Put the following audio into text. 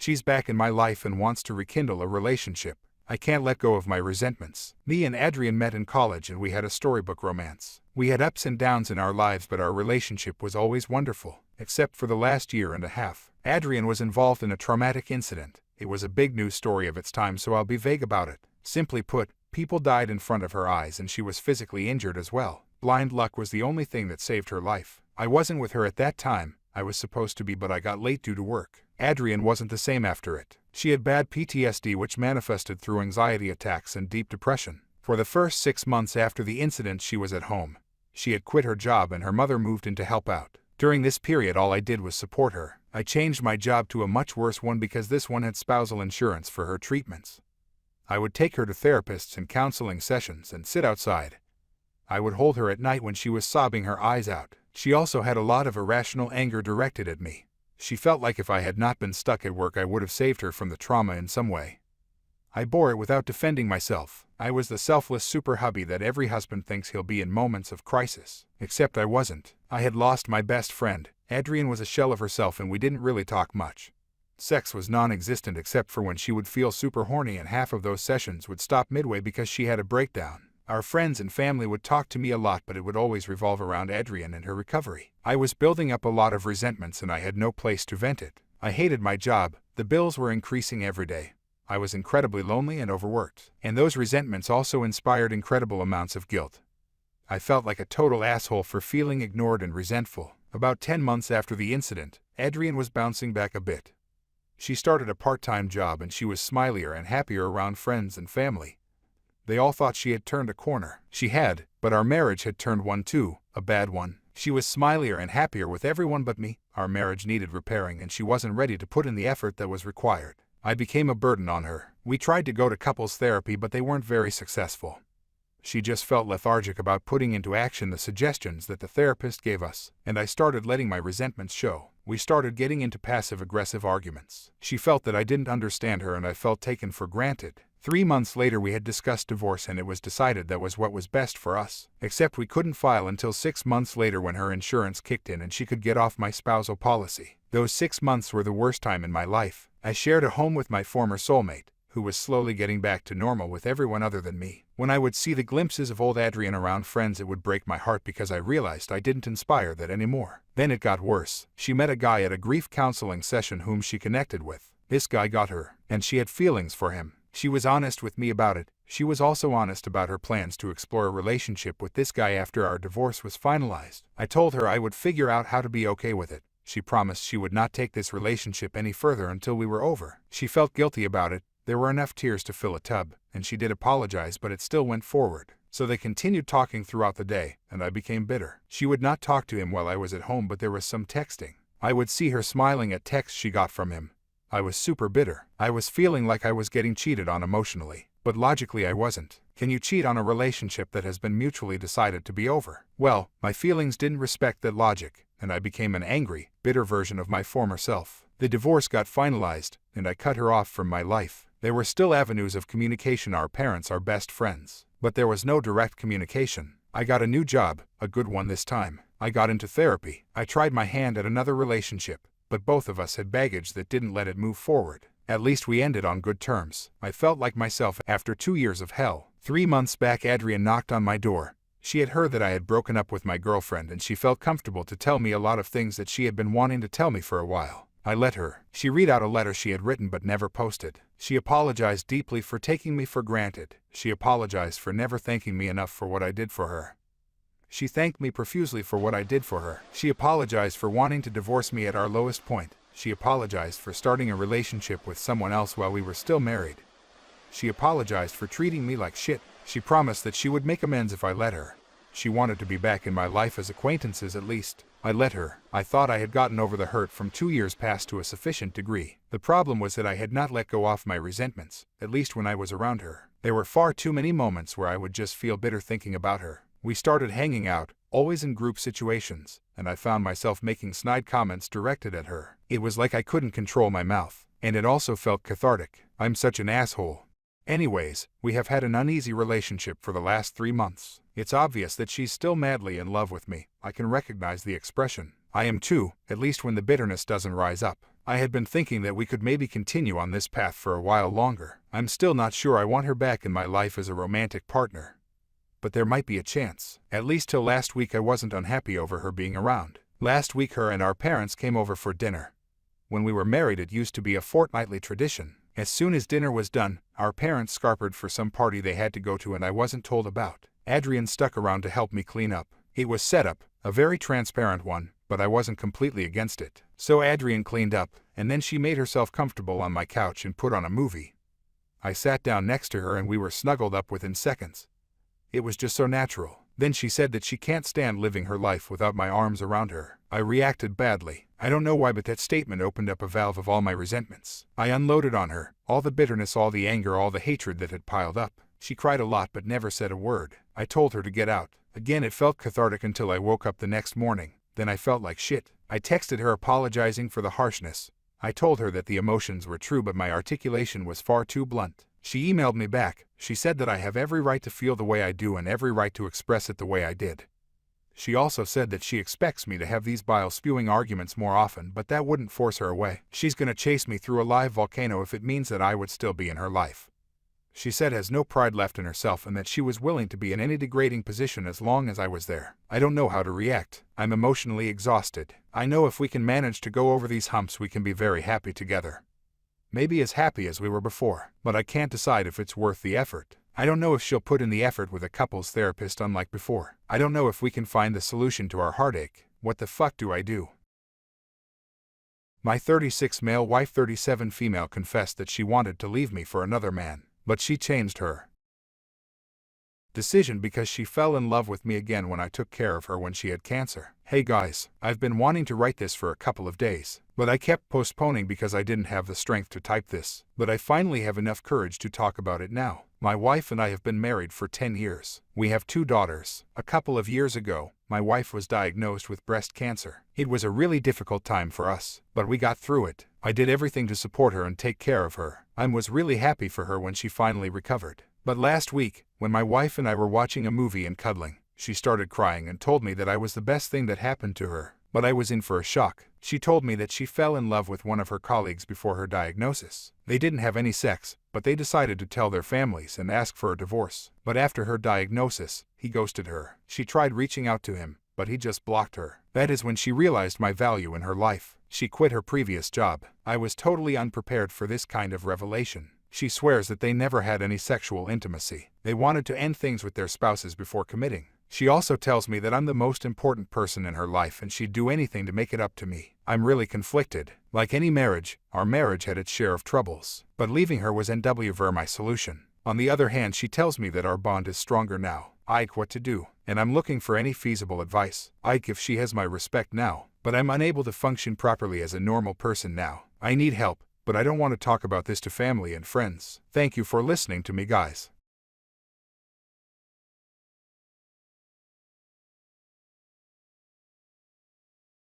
She's back in my life and wants to rekindle a relationship. I can't let go of my resentments. Me and Adrian met in college and we had a storybook romance. We had ups and downs in our lives, but our relationship was always wonderful, except for the last year and a half. Adrian was involved in a traumatic incident. It was a big news story of its time, so I'll be vague about it. Simply put, people died in front of her eyes and she was physically injured as well. Blind luck was the only thing that saved her life. I wasn't with her at that time. I was supposed to be, but I got late due to work. Adrian wasn't the same after it. She had bad PTSD, which manifested through anxiety attacks and deep depression. For the first 6 months after the incident, she was at home. She had quit her job and her mother moved in to help out. During this period, all I did was support her. I changed my job to a much worse one because this one had spousal insurance for her treatments. I would take her to therapists and counseling sessions and sit outside. I would hold her at night when she was sobbing her eyes out. She also had a lot of irrational anger directed at me. She felt like if I had not been stuck at work, I would have saved her from the trauma in some way. I bore it without defending myself. I was the selfless super hubby that every husband thinks he'll be in moments of crisis. Except I wasn't. I had lost my best friend. Adrian was a shell of herself and we didn't really talk much. Sex was non-existent except for when she would feel super horny, and half of those sessions would stop midway because she had a breakdown. Our friends and family would talk to me a lot, but it would always revolve around Adrian and her recovery. I was building up a lot of resentments and I had no place to vent it. I hated my job. The bills were increasing every day. I was incredibly lonely and overworked. And those resentments also inspired incredible amounts of guilt. I felt like a total asshole for feeling ignored and resentful. About 10 months after the incident, Adrian was bouncing back a bit. She started a part-time job and she was smilier and happier around friends and family. They all thought she had turned a corner. She had, but our marriage had turned one too, a bad one. She was smilier and happier with everyone but me. Our marriage needed repairing and she wasn't ready to put in the effort that was required. I became a burden on her. We tried to go to couples therapy, but they weren't very successful. She just felt lethargic about putting into action the suggestions that the therapist gave us, and I started letting my resentments show. We started getting into passive-aggressive arguments. She felt that I didn't understand her and I felt taken for granted. 3 months later, we had discussed divorce and it was decided that was what was best for us. Except we couldn't file until 6 months later when her insurance kicked in and she could get off my spousal policy. Those 6 months were the worst time in my life. I shared a home with my former soulmate, who was slowly getting back to normal with everyone other than me. When I would see the glimpses of old Adrian around friends, it would break my heart because I realized I didn't inspire that anymore. Then it got worse. She met a guy at a grief counseling session whom she connected with. This guy got her, and she had feelings for him. She was honest with me about it. She was also honest about her plans to explore a relationship with this guy after our divorce was finalized. I told her I would figure out how to be okay with it. She promised she would not take this relationship any further until we were over. She felt guilty about it. There were enough tears to fill a tub, and she did apologize, but it still went forward. So they continued talking throughout the day, and I became bitter. She would not talk to him while I was at home, but there was some texting. I would see her smiling at texts she got from him. I was super bitter. I was feeling like I was getting cheated on emotionally, but logically I wasn't. Can you cheat on a relationship that has been mutually decided to be over? Well, my feelings didn't respect that logic, and I became an angry, bitter version of my former self. The divorce got finalized, and I cut her off from my life. There were still avenues of communication. Our parents are best friends, but there was no direct communication. I got a new job, a good one this time. I got into therapy. I tried my hand at another relationship, but both of us had baggage that didn't let it move forward. At least we ended on good terms. I felt like myself after 2 years of hell. 3 months back, Adrian knocked on my door. She had heard that I had broken up with my girlfriend and she felt comfortable to tell me a lot of things that she had been wanting to tell me for a while. I let her. She read out a letter she had written but never posted. She apologized deeply for taking me for granted. She apologized for never thanking me enough for what I did for her. She thanked me profusely for what I did for her. She apologized for wanting to divorce me at our lowest point. She apologized for starting a relationship with someone else while we were still married. She apologized for treating me like shit. She promised that she would make amends if I let her. She wanted to be back in my life as acquaintances at least. I let her. I thought I had gotten over the hurt from 2 years past to a sufficient degree. The problem was that I had not let go off my resentments, at least when I was around her. There were far too many moments where I would just feel bitter thinking about her. We started hanging out, always in group situations, and I found myself making snide comments directed at her. It was like I couldn't control my mouth, and it also felt cathartic. I'm such an asshole. Anyways, we have had an uneasy relationship for the last 3 months. It's obvious that she's still madly in love with me. I can recognize the expression. I am too, at least when the bitterness doesn't rise up. I had been thinking that we could maybe continue on this path for a while longer. I'm still not sure I want her back in my life as a romantic partner. But there might be a chance. At least till last week I wasn't unhappy over her being around. Last week her and our parents came over for dinner. When we were married it used to be a fortnightly tradition. As soon as dinner was done, our parents scarpered for some party they had to go to and I wasn't told about. Adrian stuck around to help me clean up. It was set up, a very transparent one, but I wasn't completely against it. So Adrian cleaned up, and then she made herself comfortable on my couch and put on a movie. I sat down next to her and we were snuggled up within seconds. It was just so natural. Then she said that she can't stand living her life without my arms around her. I reacted badly. I don't know why, but that statement opened up a valve of all my resentments. I unloaded on her, all the bitterness, all the anger, all the hatred that had piled up. She cried a lot but never said a word. I told her to get out. Again, it felt cathartic until I woke up the next morning. Then I felt like shit. I texted her apologizing for the harshness. I told her that the emotions were true but my articulation was far too blunt. She emailed me back. She said that I have every right to feel the way I do and every right to express it the way I did. She also said that she expects me to have these bile-spewing arguments more often, but that wouldn't force her away. She's gonna chase me through a live volcano if it means that I would still be in her life. She said has no pride left in herself and that she was willing to be in any degrading position as long as I was there. I don't know how to react. I'm emotionally exhausted. I know if we can manage to go over these humps we can be very happy together. Maybe as happy as we were before, but I can't decide if it's worth the effort. I don't know if she'll put in the effort with a couples therapist unlike before. I don't know if we can find the solution to our heartache. What the fuck do I do? My 36 male wife 37 female confessed that she wanted to leave me for another man, but she changed her decision because she fell in love with me again when I took care of her when she had cancer. Hey guys, I've been wanting to write this for a couple of days, but I kept postponing because I didn't have the strength to type this. But I finally have enough courage to talk about it now. My wife and I have been married for 10 years. We have 2 daughters. A couple of years ago, my wife was diagnosed with breast cancer. It was a really difficult time for us, but we got through it. I did everything to support her and take care of her. I was really happy for her when she finally recovered. But last week, when my wife and I were watching a movie and cuddling, she started crying and told me that I was the best thing that happened to her. But I was in for a shock. She told me that she fell in love with one of her colleagues before her diagnosis. They didn't have any sex, but they decided to tell their families and ask for a divorce. But after her diagnosis, he ghosted her. She tried reaching out to him, but he just blocked her. That is when she realized my value in her life. She quit her previous job. I was totally unprepared for this kind of revelation. She swears that they never had any sexual intimacy. They wanted to end things with their spouses before committing. She also tells me that I'm the most important person in her life and she'd do anything to make it up to me. I'm really conflicted. Like any marriage, our marriage had its share of troubles. But leaving her was NWver my solution. On the other hand, she tells me that our bond is stronger now. Ike, what to do? And I'm looking for any feasible advice. Ike, if she has my respect now, but I'm unable to function properly as a normal person now. I need help, but I don't want to talk about this to family and friends. Thank you for listening to me, guys.